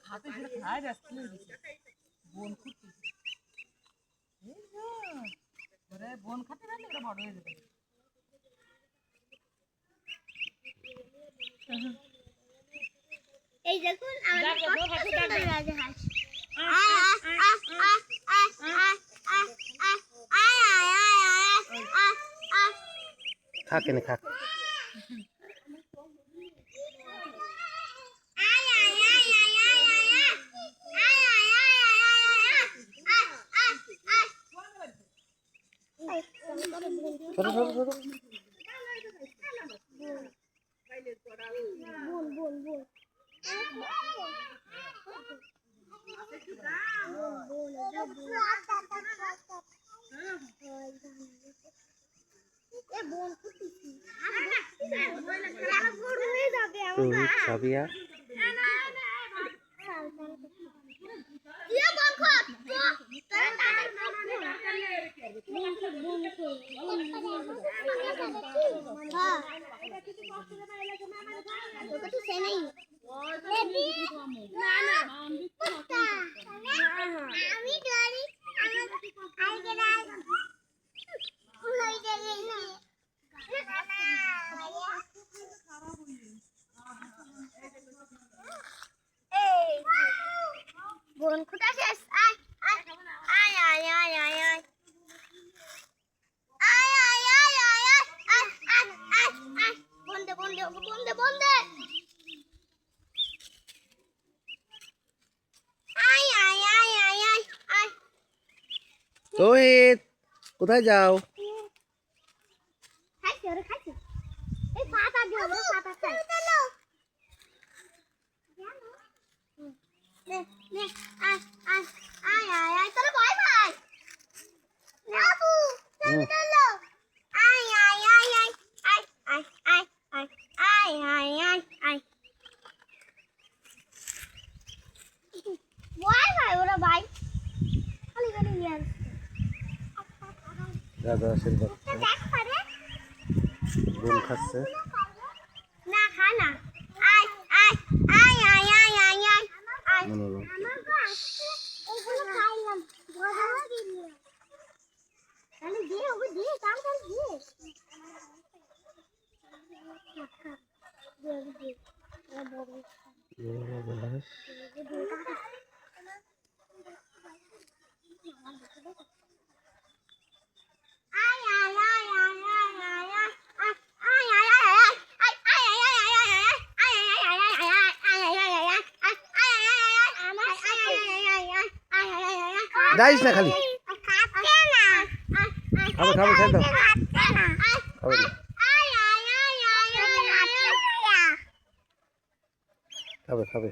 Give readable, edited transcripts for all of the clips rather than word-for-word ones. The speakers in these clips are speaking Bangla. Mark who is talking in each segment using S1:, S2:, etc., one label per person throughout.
S1: খাতে খায় যাচ্ছে বোন খুঁজছে বোন খাতে গেলে এটা বড় হয়ে যাবে।
S2: এই দেখুন
S3: খাক এনে খাক ছোট ছোট ছোট সাবিয়া
S2: বোন খুঁটা শেষ আয় আয় আয় আয় আয় আয় আয় বন্ধে বন্ধে বন্ধে বন্ধে আয় আয় আয় আয় আয় আয়
S3: রোহিত কোথায় যাও
S2: খাইছি ওরে খাইছি এই পাতা দিও ওরে পাতা খাই নে নে আয় আয় আয় আয় আয় তোরে ভয় ভাই না আপু তুমি চলো আয় আয় আয় আয় আয় আয় আয় আয় আয় আয় আয় ভয় ভাই ওরা ভাই খালি খালি নিয়ে আসছে
S3: দাদা আশীর্বাদ
S2: দেখ পারে
S3: বোন খাচ্ছে
S2: না খা না আয় আয় আয় আয় আয় আয় আয় আয়
S3: মনোরম
S2: এগুলো খাইলাম গরম দিল তাহলে দে ওকে দে কাম কাম দে
S3: যাইস না খালি খাবে খাবে খাই দাও খাবে না খাবে খাবে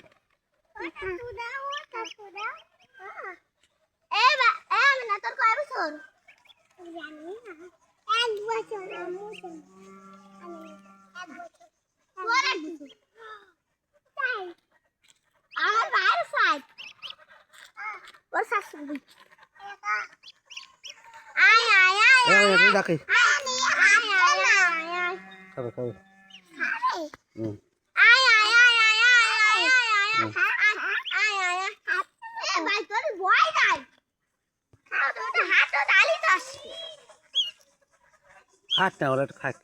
S2: আমার বাইরে সাইড ওর শাশুড়ি আয় আয় আয়
S3: ডাকে
S2: আয় আয় আয় আয়
S3: খাবে খাবে হুম
S2: আয় আয় আয় আয় আয় আয় আয় আয় এ ভাই তোর ভয় নাই খাও তো হাত তো ডালি তো
S3: খাট না ওরা খাট